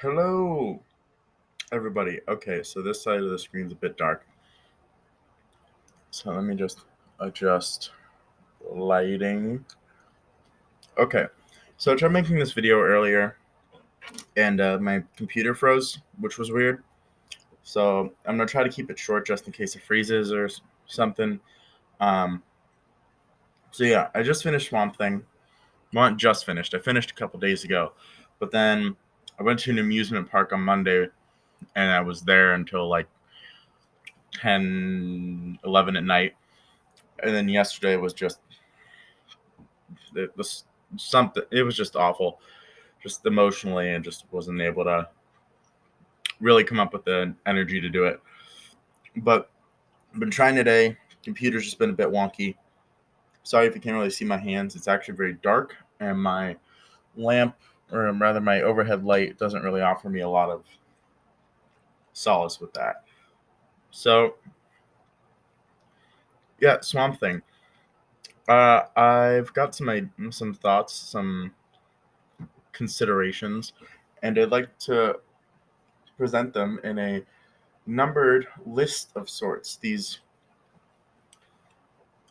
Hello, everybody. Okay, so this side of the screen's a bit dark. So let me just adjust lighting. Okay, so I tried making this video earlier, and my computer froze, which was weird. So I'm gonna try to keep it short just in case it freezes or something. Um, so yeah, I just finished Swamp Thing. Well, not just finished. I finished a couple days ago, but then I went to an amusement park on Monday, and I was there until like 10, 11 at night. And then yesterday was just it was something. It was just awful, just emotionally, and just wasn't able to really come up with the energy to do it. But I've been trying today. Computer's just been a bit wonky. Sorry if you can't really see my hands. It's actually very dark, and my lamp, or rather my overhead light, doesn't really offer me a lot of solace with that. So yeah, Swamp Thing. I've got some thoughts, some considerations, and I'd like to present them in a numbered list of sorts. These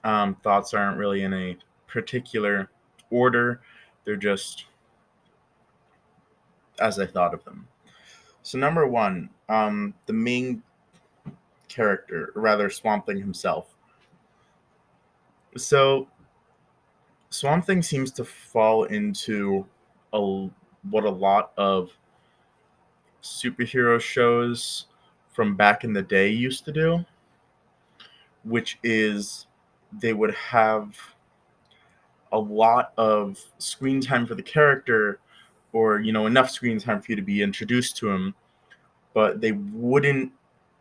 thoughts aren't really in a particular order, they're just as I thought of them. So, number one, the main character, or rather, Swamp Thing himself. So, Swamp Thing seems to fall into what a lot of superhero shows from back in the day used to do, which is they would have a lot of screen time for the character, or enough screen time for you to be introduced to him, but they wouldn't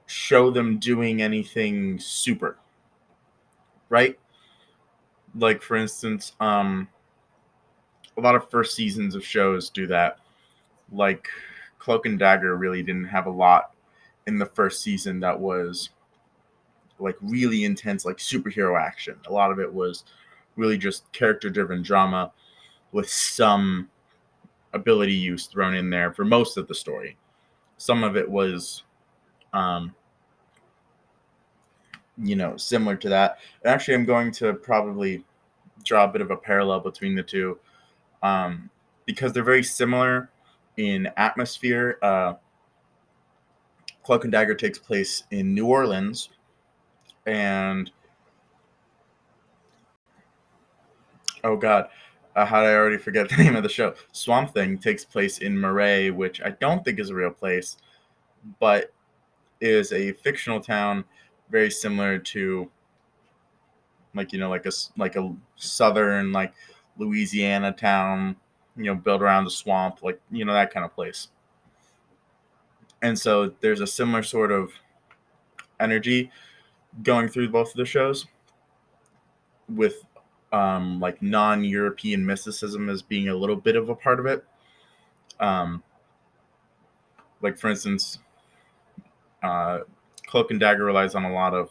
show them doing anything super, right? Like, for instance, a lot of first seasons of shows do that. Like, Cloak and Dagger really didn't have a lot in the first season that was like really intense, like superhero action. A lot of it was really just character driven drama with some ability use thrown in there for most of the story. Some of it was, um, similar to that. And actually, I'm going to probably draw a bit of a parallel between the two, um, because they're very similar in atmosphere. Cloak and Dagger takes place in New Orleans, and oh god, how did I already forget the name of the show? Swamp Thing takes place in Marais, which I don't think is a real place, but is a fictional town very similar to, like, like a southern, like, Louisiana town, built around the swamp, like, that kind of place. And so there's a similar sort of energy going through both of the shows, with like non-European mysticism as being a little bit of a part of it. Um, like, for instance, uh, Cloak and Dagger relies on a lot of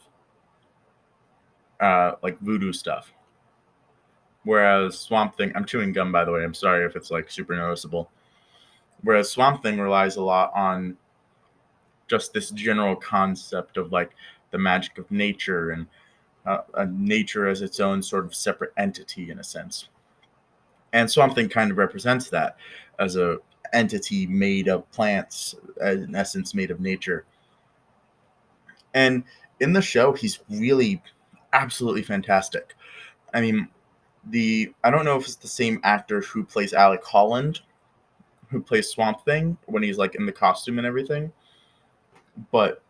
like voodoo stuff, whereas Swamp Thing, I'm chewing gum, by the way, I'm sorry if it's like super noticeable. Whereas Swamp Thing relies a lot on just this general concept of like the magic of nature, and nature as its own sort of separate entity in a sense. And Swamp Thing kind of represents that as a entity made of plants, in essence made of nature. And in the show, he's really absolutely fantastic. I mean, I don't know if it's the same actor who plays Alec Holland, who plays Swamp Thing when he's like in the costume and everything, but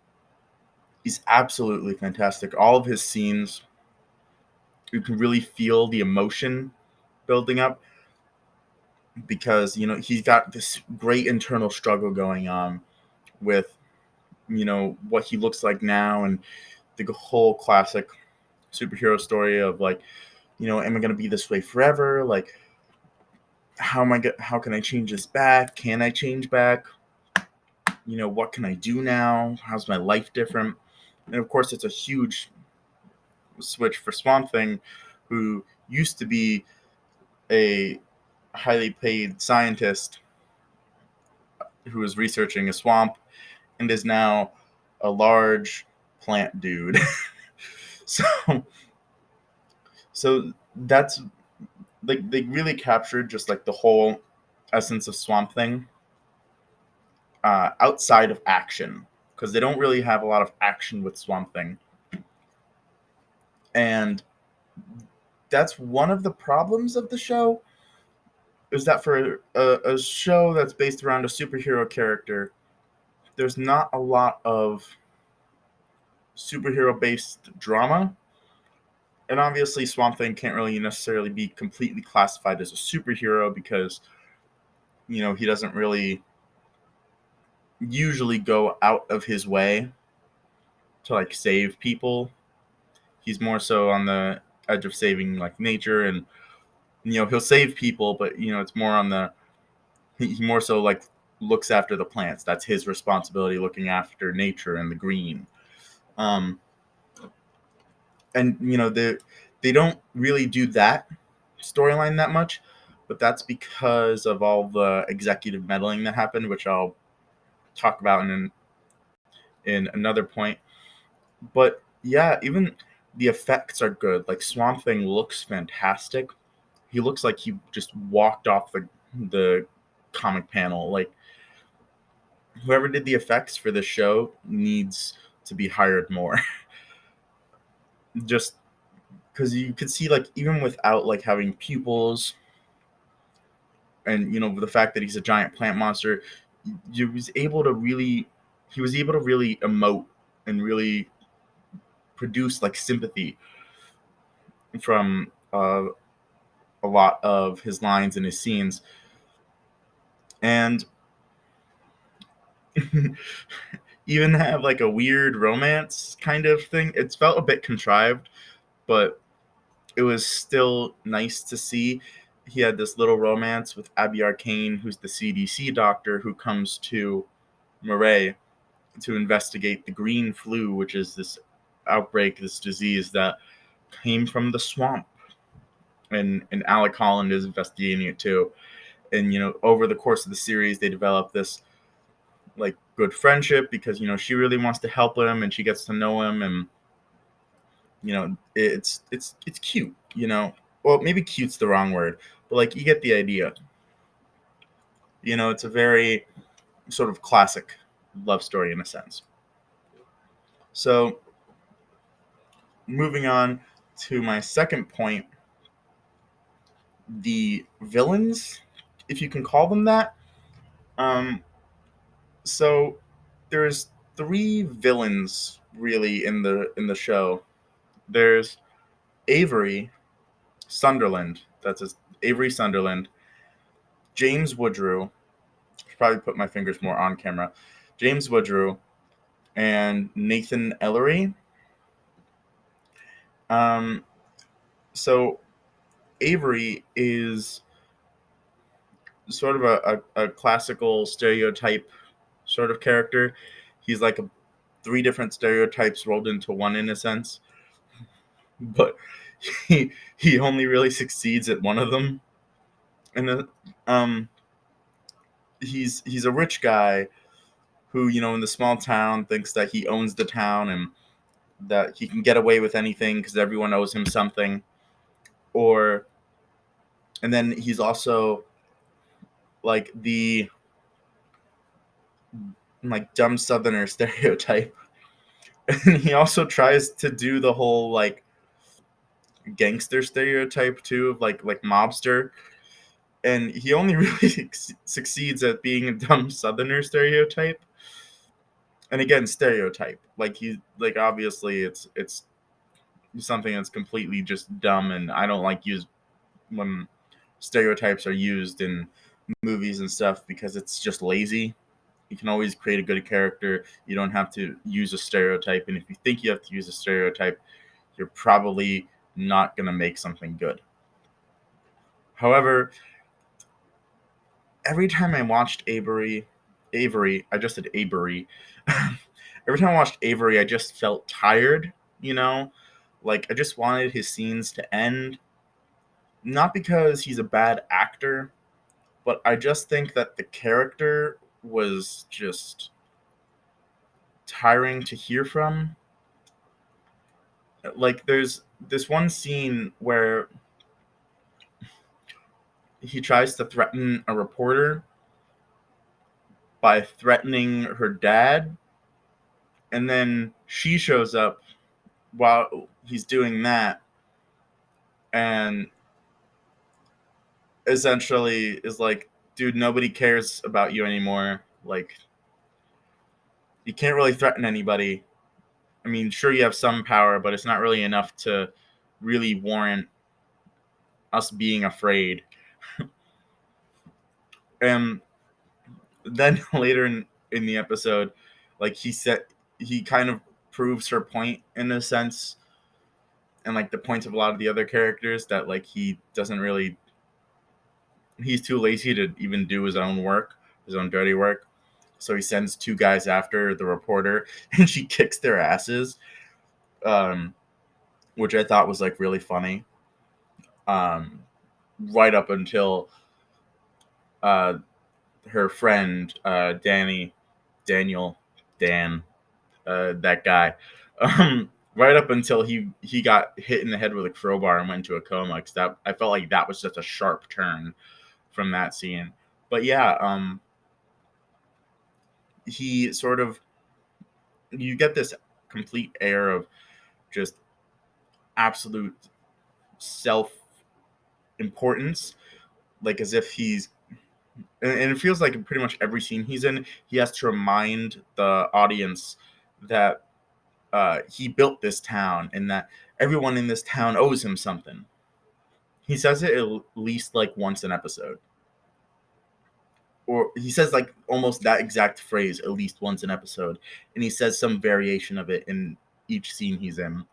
he's absolutely fantastic. All of his scenes, you can really feel the emotion building up, because he's got this great internal struggle going on with what he looks like now, and the whole classic superhero story of like, am I going to be this way forever? Like, how can I change this back? Can I change back? What can I do now? How's my life different? And of course, it's a huge switch for Swamp Thing, who used to be a highly paid scientist who was researching a swamp and is now a large plant dude. so so that's like they really captured just like the whole essence of Swamp Thing outside of action, because they don't really have a lot of action with Swamp Thing, and that's one of the problems of the show. Is that for a show that's based around a superhero character, there's not a lot of superhero based drama. And obviously, Swamp Thing can't really necessarily be completely classified as a superhero because, he doesn't really usually go out of his way to like save people. He's more so on the edge of saving like nature, and he'll save people, but it's more on the he more so like looks after the plants. That's his responsibility, looking after nature and the green. Um, and they don't really do that storyline that much, but that's because of all the executive meddling that happened, which I'll talk about in another point. But yeah, even the effects are good. Like Swamp Thing looks fantastic. He looks like he just walked off the comic panel. Like whoever did the effects for the show needs to be hired more. Just because you could see like even without like having pupils and the fact that he's a giant plant monster, you was able to really he was able to really emote and really produce like sympathy from a lot of his lines and his scenes. And even have like a weird romance kind of thing. It's felt a bit contrived, but it was still nice to see. He had this little romance with Abby Arcane, who's the CDC doctor who comes to Murray to investigate the green flu, which is this outbreak, this disease that came from the swamp. And Alec Holland is investigating it too. And over the course of the series, they develop this like good friendship because she really wants to help him and she gets to know him, and it's cute. Well, maybe cute's the wrong word, but like you get the idea. It's a very sort of classic love story in a sense. So moving on to my second point, the villains, if you can call them that. um so there's three villains really in the show. There's Avery Sunderland. That's his, Avery Sunderland. James Woodrue. Should probably put my fingers more on camera. James Woodrue and Nathan Ellery. Um, so Avery is sort of a classical stereotype sort of character. He's like three different stereotypes rolled into one in a sense, but he only really succeeds at one of them. And um, he's a rich guy who in the small town thinks that he owns the town and that he can get away with anything because everyone owes him something. And then he's also like the like dumb southerner stereotype. And he also tries to do the whole like gangster stereotype too, of like mobster. And he only really succeeds at being a dumb southerner stereotype. And again, stereotype. Like he like obviously it's something that's completely just dumb, and I don't like use when stereotypes are used in movies and stuff because it's just lazy. You can always create a good character. You don't have to use a stereotype, and if you think you have to use a stereotype, you're probably not going to make something good. However, every time I watched Avery, I just said Avery. Every time I watched Avery, I just felt tired, Like I just wanted his scenes to end. Not because he's a bad actor, but I just think that the character was just tiring to hear from. Like, there's this one scene where he tries to threaten a reporter by threatening her dad, and then she shows up while he's doing that and essentially is like, dude, nobody cares about you anymore. Like, you can't really threaten anybody. I mean, sure, you have some power, but it's not really enough to really warrant us being afraid. And then later in the episode, like, he kind of proves her point in a sense, and like the point of a lot of the other characters, that like he doesn't really, he's too lazy to even do his own work, his own dirty work. So he sends two guys after the reporter, and she kicks their asses, um, which I thought was like really funny. Um, right up until uh, her friend Daniel, Dan, that guy, right up until he got hit in the head with a crowbar and went into a coma. Cause that, I felt like that was just a sharp turn from that scene. But yeah, he sort of, you get this complete air of just absolute self importance, like as if he's, and it feels like in pretty much every scene he's in, he has to remind the audience that he built this town and that everyone in this town owes him something. He says it at least like once an episode, or he says like almost that exact phrase at least once an episode, and he says some variation of it in each scene he's in.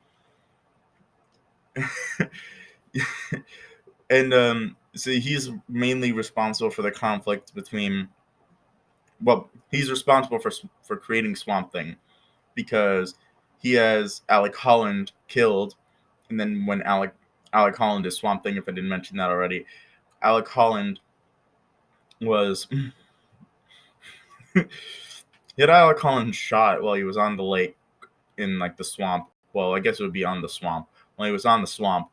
And so he's mainly responsible for the conflict between, well, he's responsible for creating Swamp Thing, because he has Alec Holland killed, and then when Alec Holland is Swamp Thing, if I didn't mention that already, Alec Holland was he had Alec Holland shot while he was on the lake in like the swamp. Well, I guess it would be on the swamp. When he was on the swamp,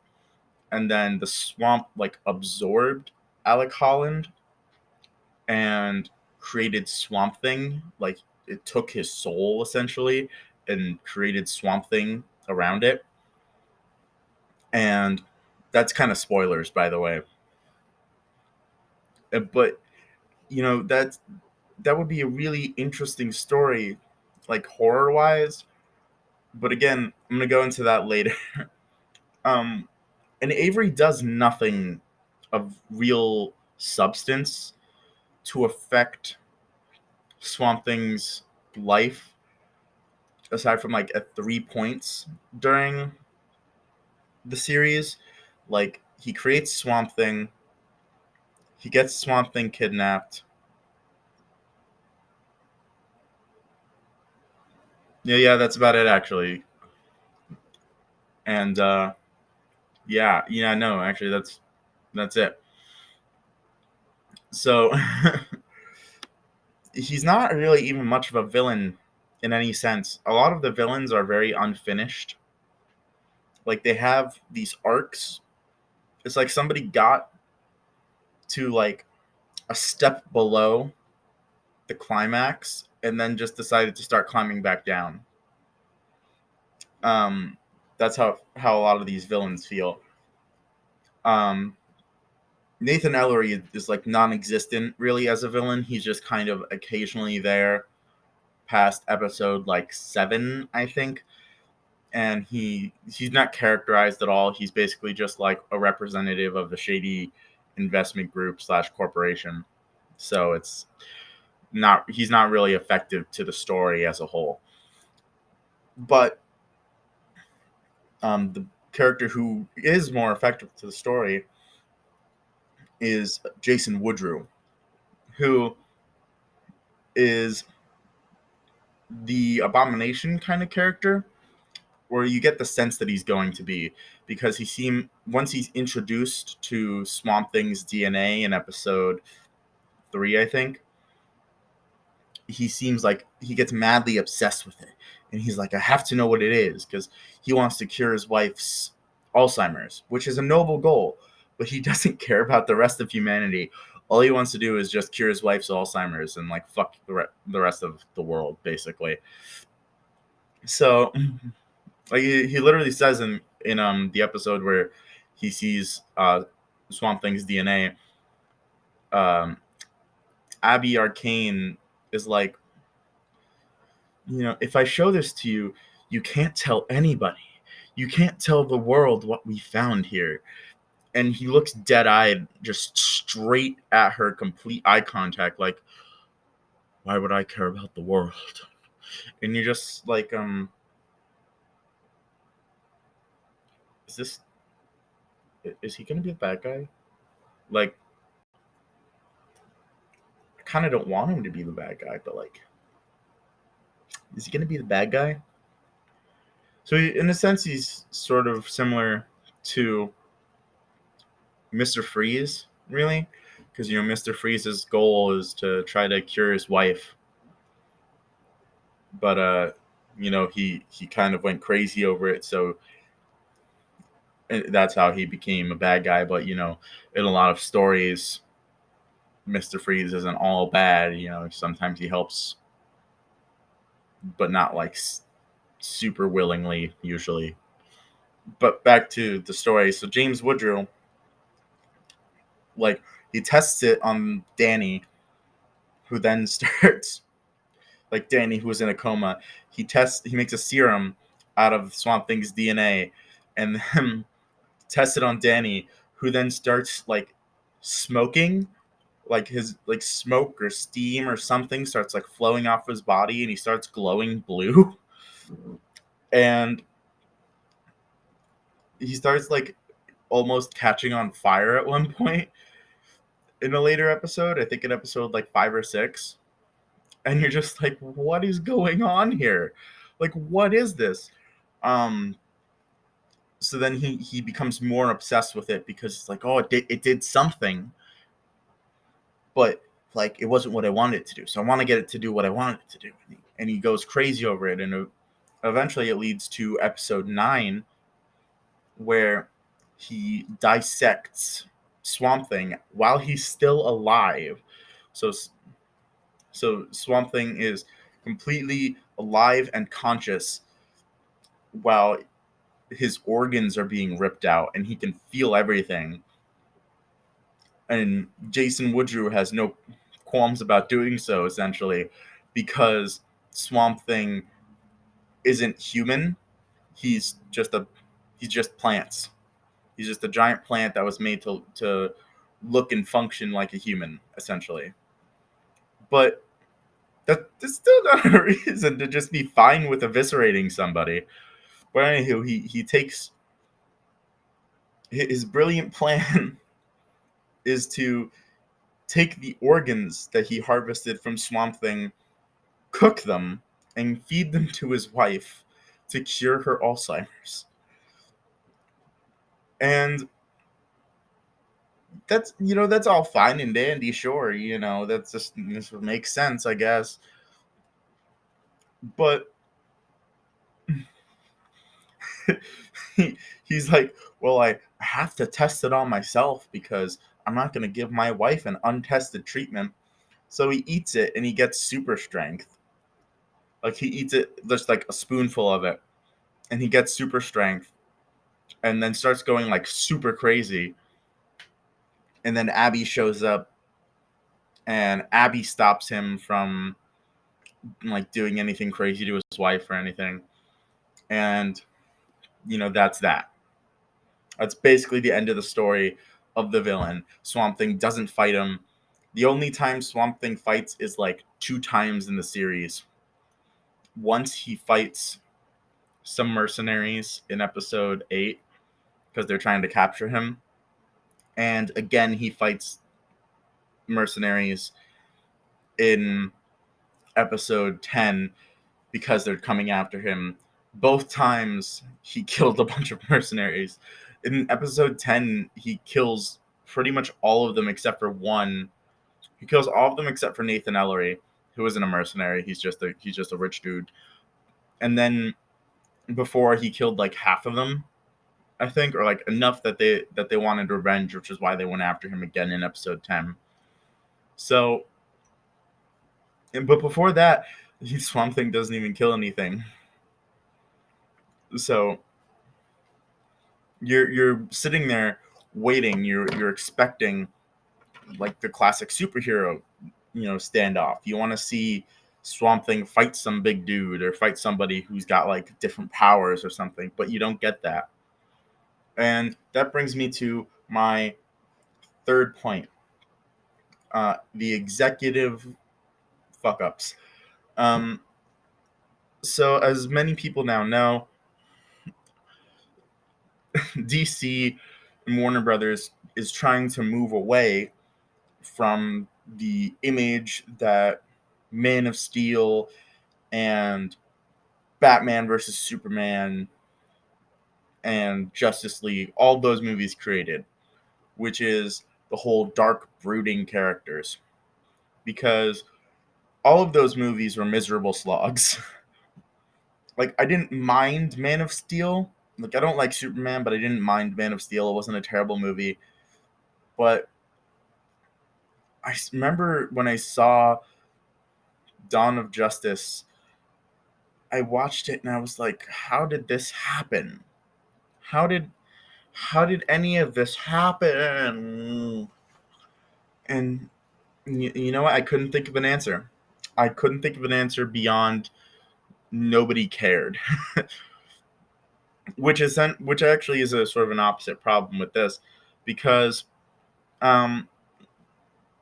and then the swamp like absorbed Alec Holland and created Swamp Thing. Like, it took his soul essentially and created Swamp Thing around it. And that's kind of spoilers, by the way. But that would be a really interesting story, like horror wise. But again, I'm gonna go into that later. um, and Avery does nothing of real substance to affect Swamp Thing's life, aside from like at 3 points during the series. Like, he creates Swamp Thing, he gets Swamp Thing kidnapped. Yeah, that's about it actually. And yeah, no, actually that's it. So he's not really even much of a villain in any sense. A lot of the villains are very unfinished. Like, they have these arcs. It's like somebody got to like a step below the climax and then just decided to start climbing back down. Um, that's how a lot of these villains feel. Um, Nathan Ellery is like non-existent really as a villain. He's just kind of occasionally there, past episode like 7, I think, and he's not characterized at all. He's basically just like a representative of the shady investment group / corporation. So he's not really effective to the story as a whole. But the character who is more effective to the story is Jason Woodrue, who is the Abomination kind of character, where you get the sense that he's going to be, because once he's introduced to Swamp Thing's DNA in episode 3, I think, he seems like he gets madly obsessed with it, and he's like, I have to know what it is, because he wants to cure his wife's Alzheimer's, which is a noble goal, but he doesn't care about the rest of humanity. All he wants to do is just cure his wife's Alzheimer's and like fuck the rest of the world, basically. So like he literally says in the episode where he sees Swamp Thing's DNA, um Abby Arcane is like, if I show this to you, you can't tell anybody. You can't tell the world what we found here. And he looks dead-eyed, just straight at her, complete eye contact, like, why would I care about the world? And you're just like, is this, is he gonna be the bad guy? Like, I kind of don't want him to be the bad guy, but like, is he gonna be the bad guy? So in a sense, he's sort of similar to Mr. Freeze, really, because Mr. Freeze's goal is to try to cure his wife, but he kind of went crazy over it, so that's how he became a bad guy. But in a lot of stories, Mr. Freeze isn't all bad. Sometimes he helps, but not like super willingly, usually. But back to the story. So James Woodrow, like, he tests it on Danny, who then starts, like, Danny, who was in a coma. He makes a serum out of Swamp Thing's DNA, and then tests it on Danny, who then starts like smoking, like his like smoke or steam or something starts like flowing off his body, and he starts glowing blue, and he starts like almost catching on fire at one point in a later episode. I think in episode like 5 or 6, and you're just like, what is going on here? Like, what is this? Um, so then he becomes more obsessed with it, because it's like, oh, it did something, but like it wasn't what I wanted it to do. So I want to get it to do what I wanted it to do, and he goes crazy over it, and eventually it leads to episode 9, where he dissects Swamp Thing while he's still alive. So Swamp Thing is completely alive and conscious while his organs are being ripped out, and he can feel everything. And Jason Woodrue has no qualms about doing so, essentially, because Swamp Thing isn't human. He's just plants. He's just a giant plant that was made to look and function like a human, essentially. But that's still not a reason to just be fine with eviscerating somebody. But anywho, he takes his brilliant plan is to take the organs that he harvested from Swamp Thing, cook them, and feed them to his wife to cure her Alzheimer's. And that's all fine and dandy, sure. This would make sense, I guess. But he's like, well, I have to test it on myself, because I'm not going to give my wife an untested treatment. So he eats it, and he gets super strength. Like, he eats it, just like a spoonful of it, and he gets super strength, and then starts going like super crazy. And then Abby shows up, and Abby stops him from like doing anything crazy to his wife or anything. And that's that. That's basically the end of the story of the villain. Swamp Thing doesn't fight him. The only time Swamp Thing fights is like 2 times in the series. Once he fights some mercenaries in episode 8, because they're trying to capture him. And again, he fights mercenaries in episode 10, because they're coming after him. Both times he killed a bunch of mercenaries. In episode 10, he kills pretty much all of them except for one. He kills all of them except for Nathan Ellery. who isn't a mercenary. He's just a rich dude. And then before he killed like half of them, I think, or like enough that they wanted revenge, which is why they went after him again in episode 10. So, but before that, Swamp Thing doesn't even kill anything. So you're sitting there waiting. You're expecting like the classic superhero, standoff. You want to see Swamp Thing fight some big dude or fight somebody who's got like different powers or something, but you don't get that. And that brings me to my third point: the executive fuck ups. Um, so, as many people now know, DC and Warner Brothers is trying to move away from the image that Man of Steel and Batman versus Superman and Justice League, all those movies created, which is the whole dark, brooding characters. Because all of those movies were miserable slogs. Like, I didn't mind Man of Steel. Like, I don't like Superman, but I didn't mind Man of Steel. It wasn't a terrible movie. But I remember when I saw Dawn of Justice, I watched it and I was like, how did this happen? How did any of this happen? And you know what? I couldn't think of an answer. I couldn't think of an answer beyond nobody cared. Which actually is a sort of an opposite problem with this, because um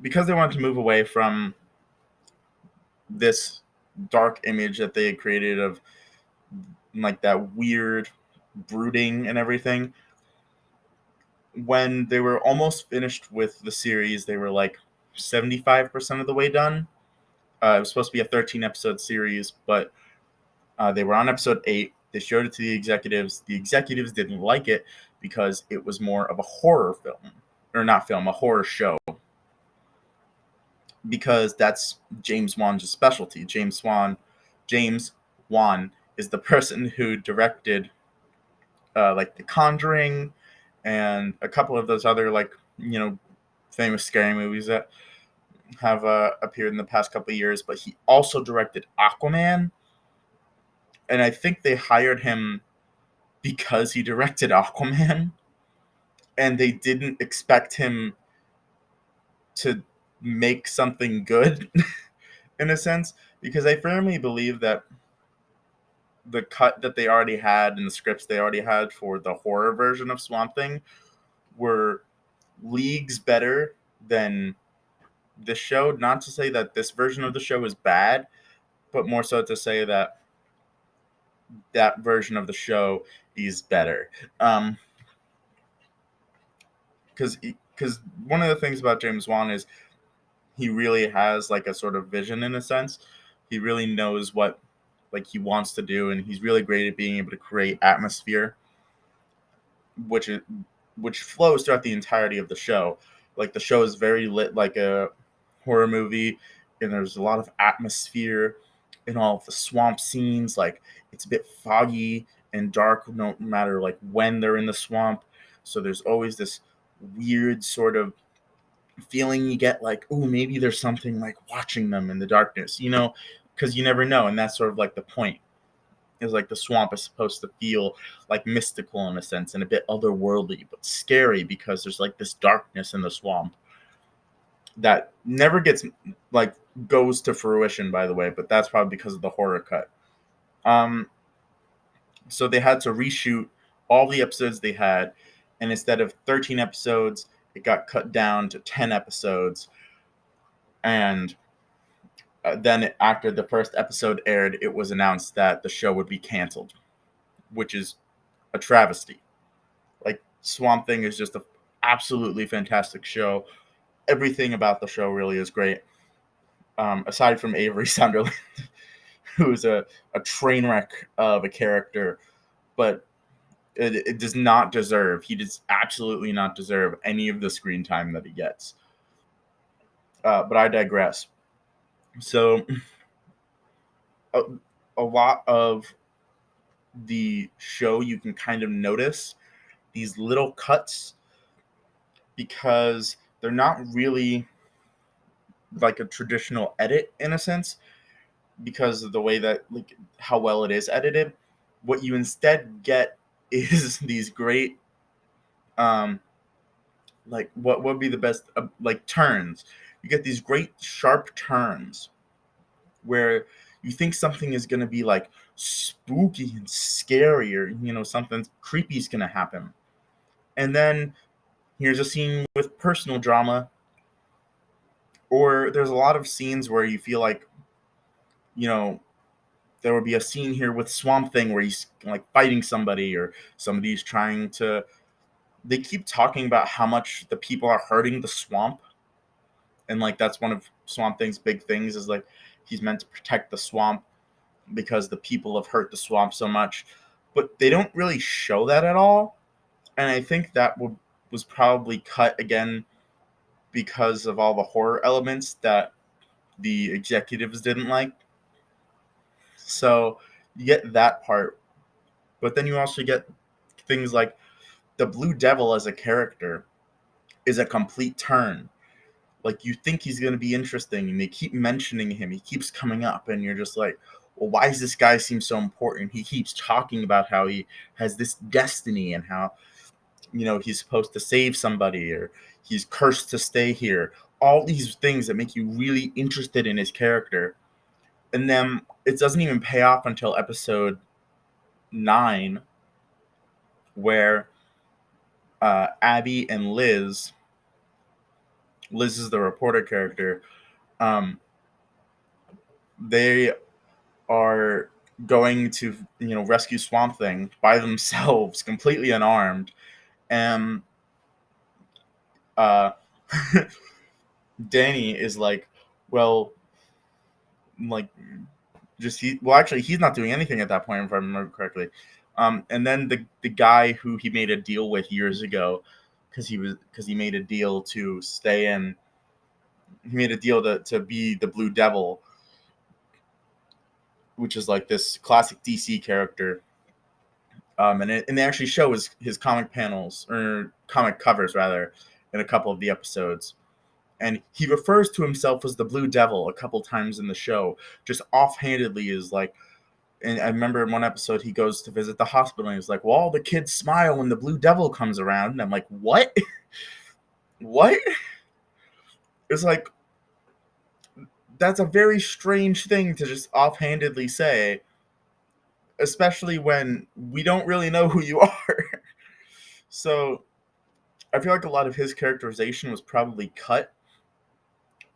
because they wanted to move away from this dark image that they had created of like that weird brooding and everything. When they were almost finished with the series, they were like 75% of the way done. It was supposed to be a 13 episode series, but they were on episode 8. They showed it to the executives. The executives didn't like it because it was more of a horror film, or not film, a horror show. Because that's James Wan's specialty. James Wan is the person who directed like The Conjuring and a couple of those other like famous scary movies that have appeared in the past couple of years. But he also directed Aquaman, and I think they hired him because he directed Aquaman, and they didn't expect him to make something good in a sense, because I firmly believe that the cut that they already had and the scripts they already had for the horror version of Swamp Thing were leagues better than this show. Not to say that this version of the show is bad, but more so to say that that version of the show is better. Because one of the things about James Wan is he really has like a sort of vision in a sense. He really knows what like he wants to do, and he's really great at being able to create atmosphere, which is which flows throughout the entirety of the show. Like the show is very lit like a horror movie, and there's a lot of atmosphere in all of the swamp scenes. Like it's a bit foggy and dark no matter like when they're in the swamp. So there's always this weird sort of feeling you get like, oh, maybe there's something like watching them in the darkness, because you never know. And that's sort of like the point, is like the swamp is supposed to feel like mystical in a sense and a bit otherworldly, but scary because there's like this darkness in the swamp that never gets like goes to fruition, by the way, but that's probably because of the horror cut. Um, so they had to reshoot all the episodes they had, and instead of 13 episodes, it got cut down to 10 episodes. And then after the first episode aired, it was announced that the show would be canceled, which is a travesty. Like Swamp Thing is just a absolutely fantastic show. Everything about the show really is great. Aside from Avery Sunderland, who is a train wreck of a character, but it does not deserve. He does absolutely not deserve any of the screen time that he gets. But I digress. So a, a lot of the show you can kind of notice these little cuts because they're not really like a traditional edit in a sense because of the way that like how well it is edited. What you instead get is these great um like what would be the best like turns. You get these great sharp turns where you think something is going to be like spooky and scary, or something creepy is going to happen, and then here's a scene with personal drama, or there's a lot of scenes where you feel like you know there would be a scene here with Swamp Thing where he's like fighting somebody, or somebody's trying to. They keep talking about how much the people are hurting the swamp, and like that's one of Swamp Thing's big things is like he's meant to protect the swamp because the people have hurt the swamp so much, but they don't really show that at all, and I think that was probably cut again because of all the horror elements that the executives didn't like. So you get that part, but then you also get things like the Blue Devil as a character is a complete turn. Like you think he's going to be interesting, and they keep mentioning him. He keeps coming up, and you're just like, well, why does this guy seem so important? He keeps talking about how he has this destiny and how he's supposed to save somebody, or he's cursed to stay here. All these things that make you really interested in his character, and then it doesn't even pay off until episode 9, where Abby and Liz is the reporter character. Um, they are going to rescue Swamp Thing by themselves, completely unarmed, and uh, Danny is like, well, like just actually he's not doing anything at that point if I remember correctly. And then the guy who he made a deal with years ago, because he made a deal to stay in, he made a deal to be the Blue Devil, which is like this classic DC character. And they actually show his comic panels, or comic covers rather, in a couple of the episodes. And he refers to himself as the Blue Devil a couple times in the show, just offhandedly, is like. And I remember in one episode he goes to visit the hospital, and he's like, well, all the kids smile when the Blue Devil comes around. And I'm like, what? What? It's like, that's a very strange thing to just offhandedly say, especially when we don't really know who you are. So I feel like a lot of his characterization was probably cut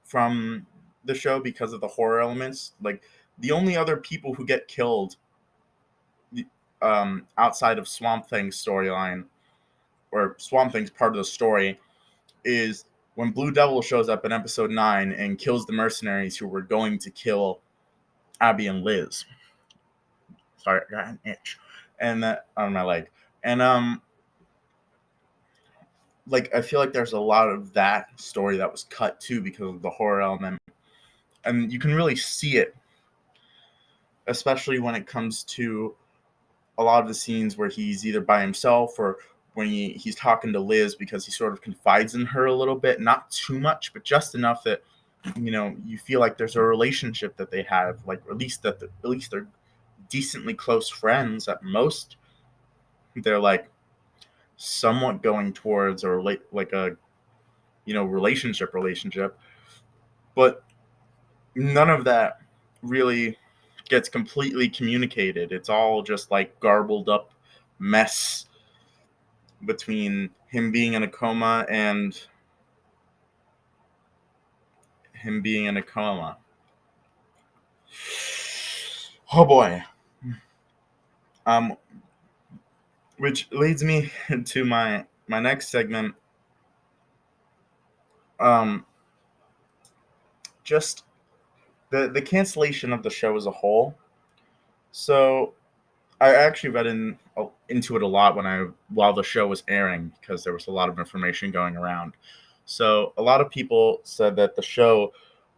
from the show because of the horror elements. Like the only other people who get killed outside of Swamp Thing's storyline, or Swamp Thing's part of the story, is when Blue Devil shows up in episode 9 and kills the mercenaries who were going to kill Abby and Liz. Sorry, I got an itch. And that on my leg. And like I feel like there's a lot of that story that was cut too because of the horror element. And you can really see it, especially when it comes to a lot of the scenes where he's either by himself, or when he's talking to Liz, because he sort of confides in her a little bit, not too much, but just enough that you feel like there's a relationship that they have, like at least they're decently close friends. At most, they're like somewhat going towards or like a relationship, but none of that really gets completely communicated. It's all just like garbled up mess between him being in a coma and him being in a coma. Oh boy. Um, which leads me to my next segment. Um, just the cancellation of the show as a whole. So I actually read into it a lot while the show was airing, because there was a lot of information going around. So a lot of people said that the show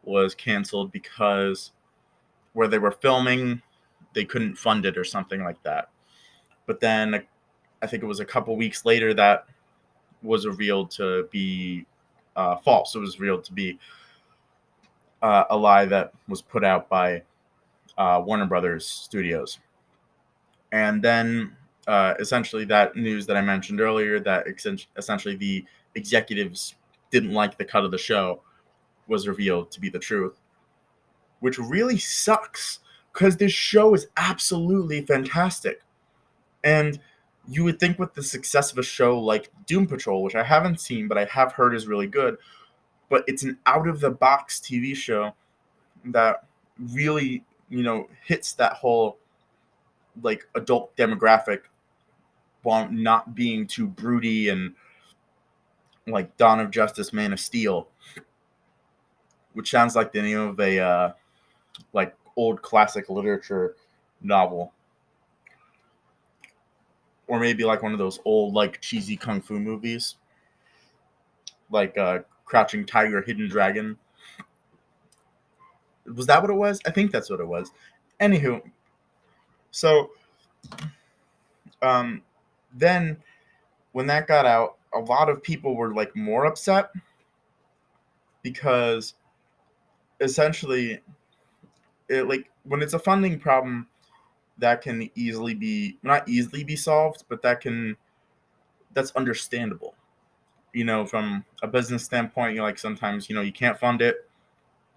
was canceled because where they were filming, they couldn't fund it or something like that. But then I think it was a couple weeks later that was revealed to be false. It was revealed to be a lie that was put out by Warner Brothers Studios. And then essentially that news that I mentioned earlier, that essentially the executives didn't like the cut of the show, was revealed to be the truth, which really sucks because this show is absolutely fantastic. And you would think with the success of a show like Doom Patrol, which I haven't seen, but I have heard is really good, but it's an out-of-the-box TV show that really, hits that whole, like, adult demographic while not being too broody and, like, Dawn of Justice, Man of Steel, which sounds like the name of a, like, old classic literature novel. Or maybe like one of those old, like, cheesy kung fu movies, like Crouching Tiger, Hidden Dragon. Was that what it was? I think that's what it was. Anywho, so um, then when that got out, a lot of people were like more upset because essentially, like when it's a funding problem, that can easily be not easily be solved, but that's understandable. From a business standpoint, like sometimes you can't fund it.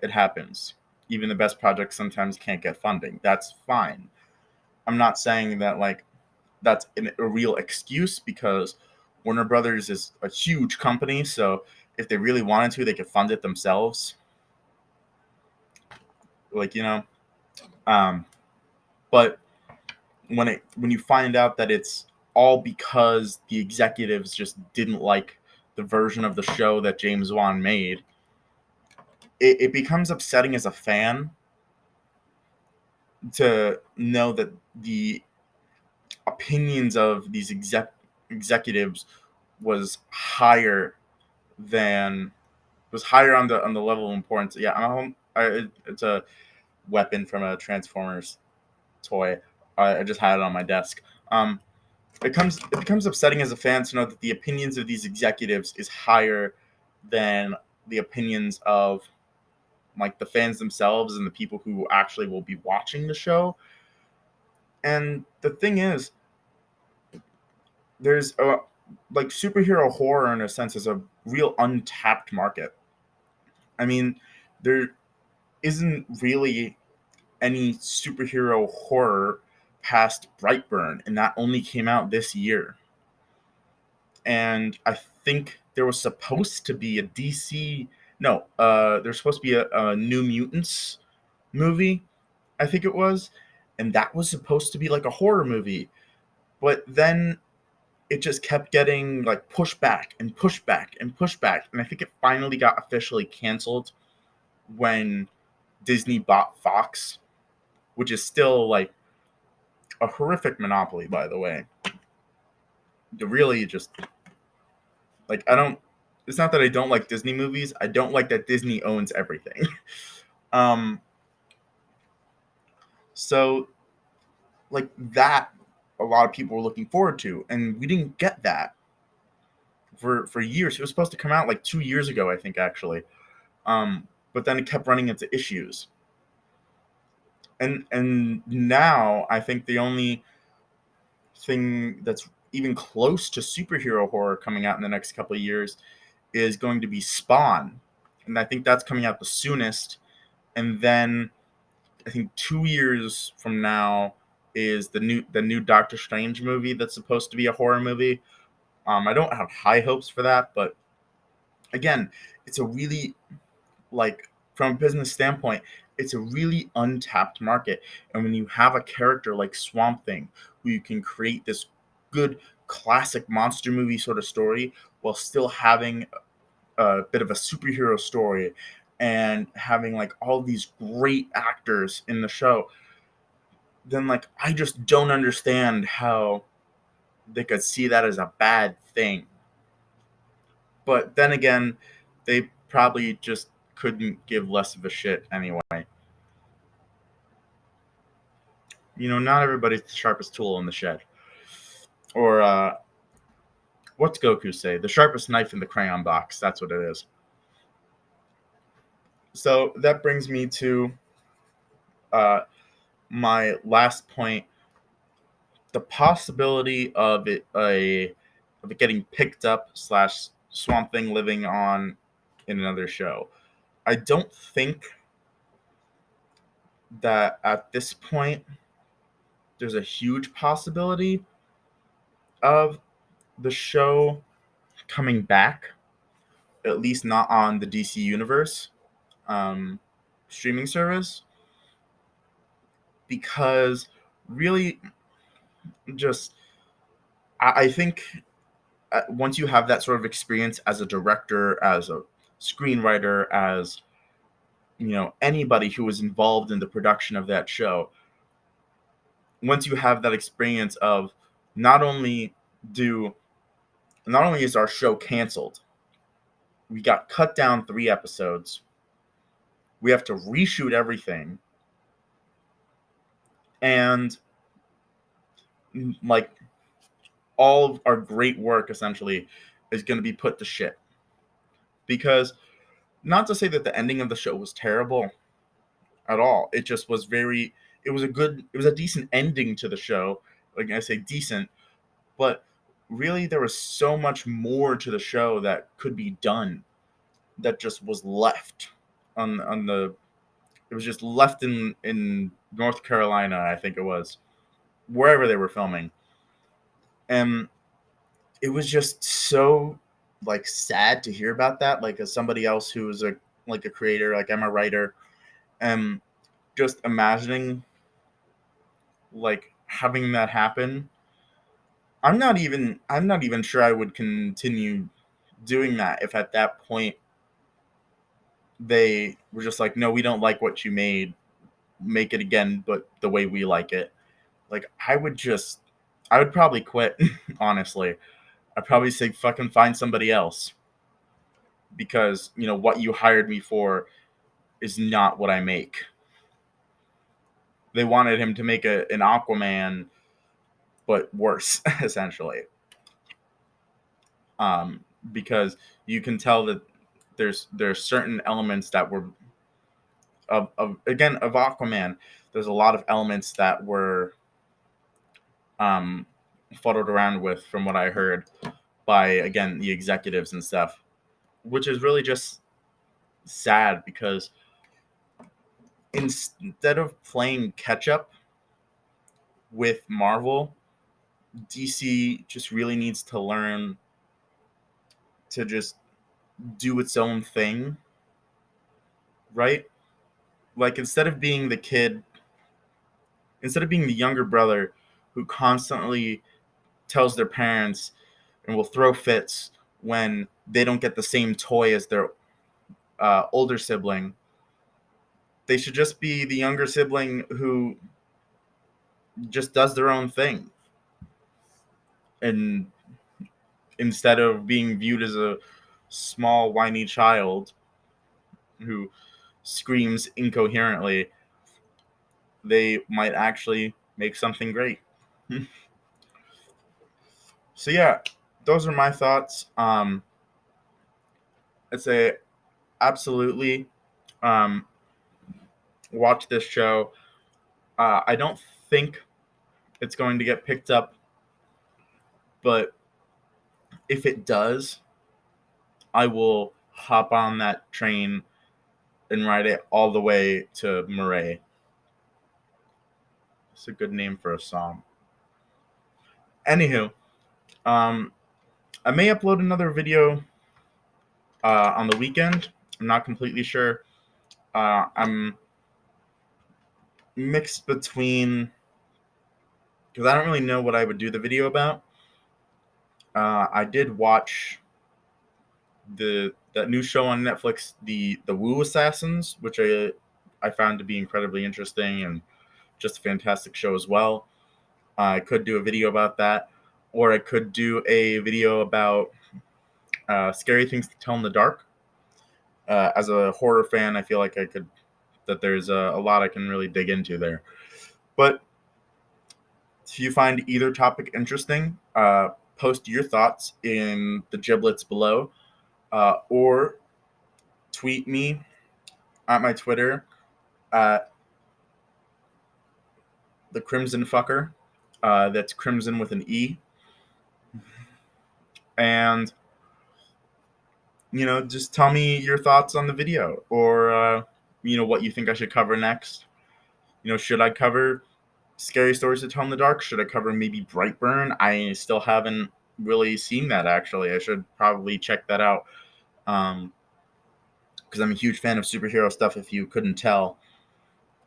It happens. Even the best projects sometimes can't get funding. That's fine. I'm not saying that like that's a real excuse because Warner Brothers is a huge company, so if they really wanted to, they could fund it themselves. Like um, but when you find out that it's all because the executives just didn't like the version of the show that James Wan made, it becomes upsetting as a fan to know that the opinions of these executives was higher than was higher on the level of importance. Yeah, it's a weapon from a Transformers toy. I just had it on my desk. It becomes upsetting as a fan to know that the opinions of these executives is higher than the opinions of like the fans themselves and the people who actually will be watching the show. And the thing is, there's a like superhero horror in a sense is a real untapped market. I mean, there isn't really any superhero horror past Brightburn, and that only came out this year. And I think there was supposed to be a DC. No, there's supposed to be a New Mutants movie. I think it was, and that was supposed to be like a horror movie, but then it just kept getting like pushed back and pushed back and pushed back, and I think it finally got officially canceled when Disney bought Fox, which is still like a horrific monopoly, by the way. To really just like I don't. It's not that I don't like Disney movies. I don't like that Disney owns everything. um. So like that, a lot of people were looking forward to, and we didn't get that for years. It was supposed to come out like 2 years ago, I think actually. But then it kept running into issues. And now I think the only thing that's even close to superhero horror coming out in the next couple of years is going to be Spawn, and I think that's coming out the soonest. And then I think 2 years from now is the new Doctor Strange movie that's supposed to be a horror movie. I don't have high hopes for that, but again, it's a really like from a business standpoint, it's a really untapped market. And when you have a character like Swamp Thing, who you can create this good classic monster movie sort of story while still having a bit of a superhero story and having like all these great actors in the show, then like I just don't understand how they could see that as a bad thing. But then again, they probably just couldn't give less of a shit anyway. Not everybody's the sharpest tool in the shed. Or what's Goku say? The sharpest knife in the crayon box. That's what it is. So that brings me to my last point: the possibility of it getting picked up / Swamp Thing living on in another show. I don't think that at this point there's a huge possibility of the show coming back, at least not on the DC Universe streaming service, because really just I think once you have that sort of experience as a director, as a screenwriter, as anybody who was involved in the production of that show, once you have that experience of not only is our show canceled, we got cut down 3 episodes, we have to reshoot everything, and like all of our great work essentially is going to be put to shit. Because not to say that the ending of the show was terrible at all, it just was it was a decent ending to the show. Like I say, decent, but really there was so much more to the show that could be done that just was left on the it was just left in North Carolina, I think it was, wherever they were filming. And it was just so sad to hear about that, as somebody else who was a creator, I'm a writer, and just imagining having that happen. I'm not even sure I would continue doing that if at that point they were just like, no, we don't like what you made, make it again but the way we like it. I would probably quit. Honestly, I'd probably say fucking find somebody else, because what you hired me for is not what I make. They wanted him to make an Aquaman but worse, essentially. Because you can tell that there's certain elements that were of Aquaman. There's a lot of elements that were fuddled around with, from what I heard, by again the executives and stuff, which is really just sad, because instead of playing catch up with Marvel, DC just really needs to learn to just do its own thing, right? Instead of being the younger brother who constantly tells their parents and will throw fits when they don't get the same toy as their older sibling, they should just be the younger sibling who just does their own thing. And instead of being viewed as a small, whiny child who screams incoherently, they might actually make something great. So yeah, those are my thoughts. I'd say absolutely watch this show. I don't think it's going to get picked up, but if it does, I will hop on that train and ride it all the way to Murray. It's a good name for a song. Anywho, I may upload another video on the weekend. I'm not completely sure. I'm mixed between, because I don't really know what I would do the video about. I did watch that new show on Netflix, the Wu Assassins, which I found to be incredibly interesting and just a fantastic show as well. I could do a video about that, or I could do a video about scary things to tell in the dark. As a horror fan, I feel like that there's a lot I can really dig into there. But if you find either topic interesting, post your thoughts in the giblets below, or tweet me at my Twitter at the Crimson Fucker. That's Crimson with an E. And just tell me your thoughts on the video, or what you think I should cover next. Should I cover Scary Stories to Tell in the Dark? Should I cover maybe Brightburn? I still haven't really seen that, actually. I should probably check that out, because I'm a huge fan of superhero stuff, if you couldn't tell.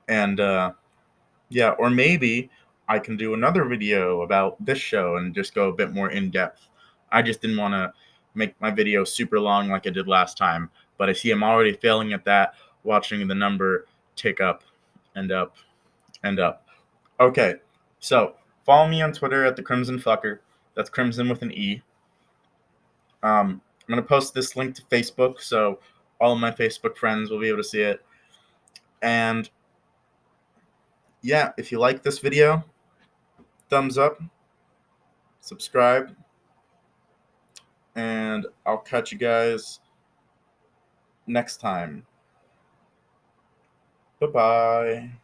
And yeah, or maybe I can do another video about this show and just go a bit more in depth. I just didn't want to make my video super long like I did last time, but I see I'm already failing at that, watching the number tick up and up and up. Okay, so follow me on Twitter at the Crimson Fucker. That's Crimson with an E. I'm gonna post this link to Facebook, so all of my Facebook friends will be able to see it. And yeah, if you like this video, thumbs up, subscribe, and I'll catch you guys next time. Bye-bye.